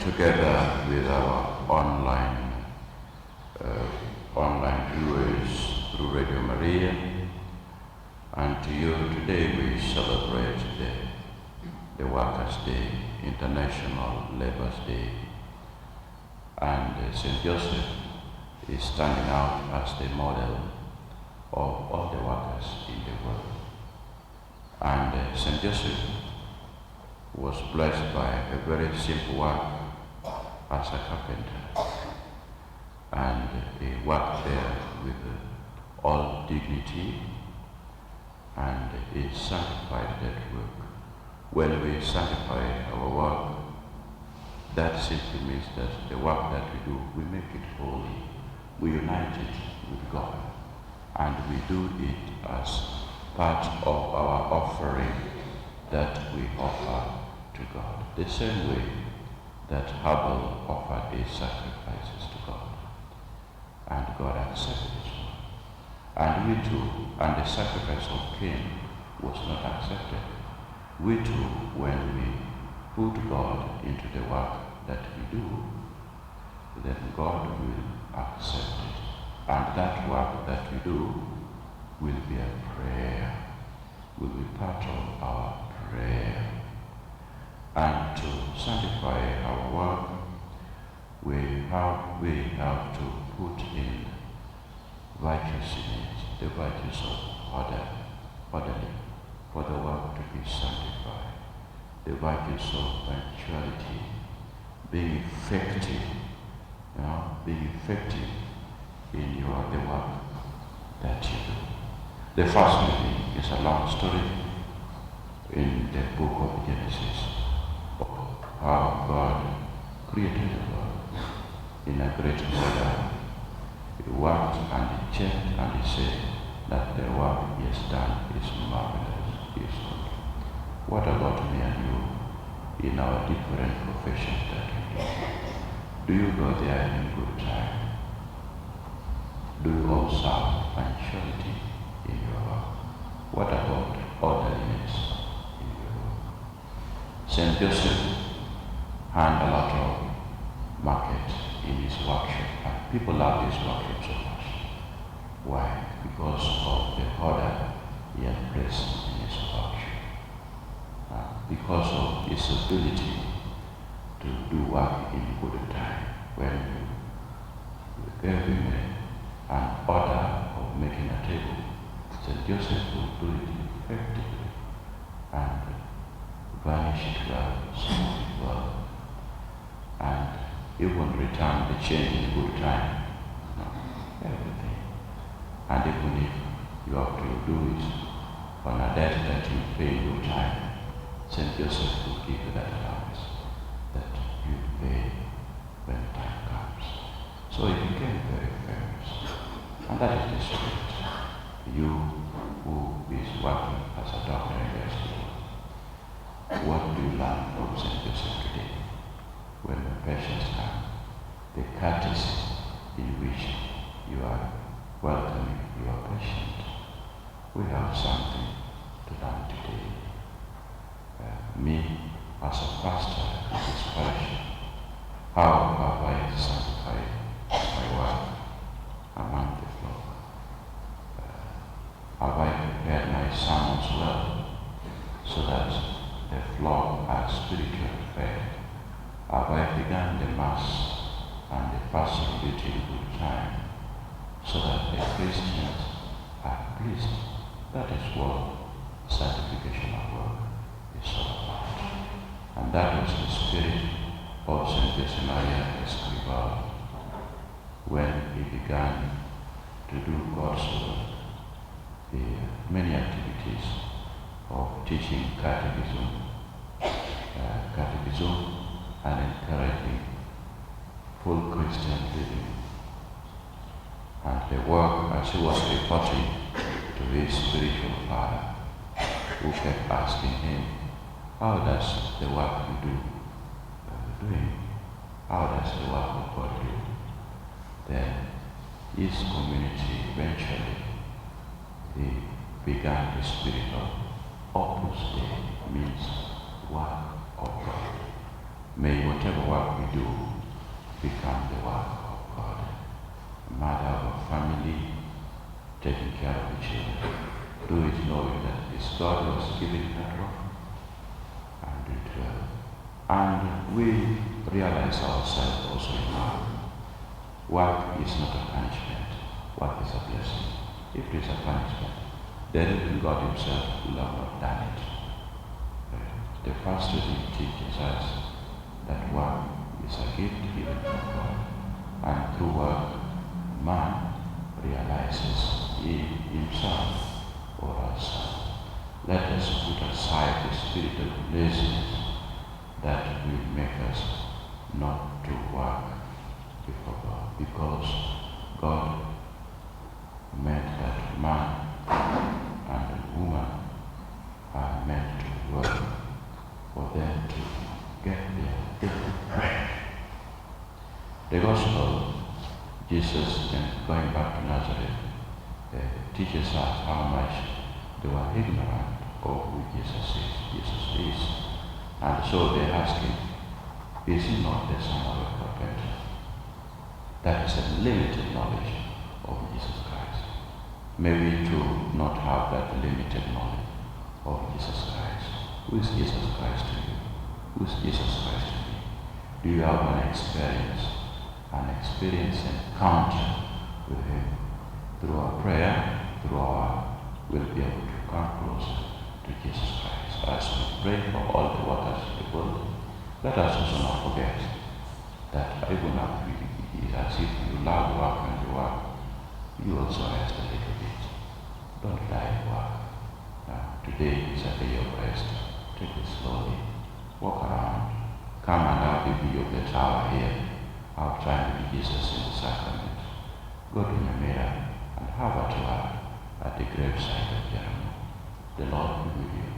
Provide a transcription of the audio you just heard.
together with our online viewers through Radio Maria, and to you today we celebrate the Workers' Day, International Labor's Day, and St. Joseph is standing out as the model of all the workers in the world. And St. Joseph was blessed by a very simple work as a carpenter, and he worked there with all dignity, and he sanctified that work. When we sanctify our work, that simply means that the work that we do, we make it holy. We unite it with God, and we do it as part of our offering that we offer to God. The same way that Abel offered his sacrifices to God, and God accepted it. And we too, and the sacrifice of Cain was not accepted. We too, when we put God into the work that we do, then God will accept it. And that work that we do will be a prayer, will be part of our prayer. And to sanctify our work, we have to put in virtues in it, the virtues of orderly, for the work to be sanctified, the virtues of punctuality, being effective, being effective in the work that you do. The first reading is a long story in the book of Genesis, of how God created the world in a great order. He worked and he checked and he said that the work he has done is marvelous, is good. What about me and you in our different professions that we do? Do you go there in good time? Do you observe punctuality in your work? What about orderliness in your work? St. Joseph had a lot of market in his workshop, and people love his workshop so much. Why? Because of the order he had placed in his workshop. Because of his ability to do work in good time. When you gave him an order of making a table, St. Joseph will do it effectively and varnish it well, smooth it well, and he will return the change in good time. Everything. And even if you have to do it on a debt that you pay in good time, St. Joseph will give you that allowance that you pay when time comes. So he became very famous. And that is the spirit. You who is working as a doctor in your school, what do you learn from St. Joseph today? When the patients come, the courtesy in which you are welcoming your patient. We have something to learn today. Me, as a pastor in this parish, how have I sanctified my work among the flock? Have I prepared my sermons well so that the flock are spiritually fed? Have I begun the Mass and the pastoral duty in good time so that the Christians are pleased? That is what sanctification of work is all about. And that was the spirit of St. Joseph Maria Escrivá when he began to do God's work. The many activities of teaching catechism and encouraging full Christian living. And the work as he was reporting to his spiritual father, who kept asking him, how does the work you do doing? How does the work of God do? Then his community eventually he began the spirit of Opus Dei, means work of God. May whatever work we do become the work of God. A mother of a family, taking care of the children. Do it knowing that it's God who has given that work, and do it well. And we realize ourselves also in work. Work is not a punishment. Work is a blessing. If it is a punishment, then even God himself will have not done it. The first reading teaches us that work is a gift given from God. And through work, man realizes in himself or herself. Let us put aside the spirit of laziness that will make us not to work before God, because God meant that man and woman are meant to work for them to get their daily bread. The Gospel, Jesus, going back to Nazareth, teaches us how much they were ignorant of who Jesus is. And so they ask him, is he not the son of a carpenter? That is a limited knowledge of Jesus Christ. May we too not have that limited knowledge of Jesus Christ. Who is Jesus Christ to you? Who is Jesus Christ to me? Do you have an experience encounter with him? Through our prayer, we'll be able to come closer to Jesus Christ. As we pray for all the workers in the world, let us also not forget that even as if you love work and you work, you also rest a little bit. Don't die in work. Now, today is a day of rest. Take it slowly. Walk around. Come and have the view of the tower here. I'll try to be Jesus in the sacrament. Go to the mirror and have a tour at the graveside of Jeremiah. The Lord be with you.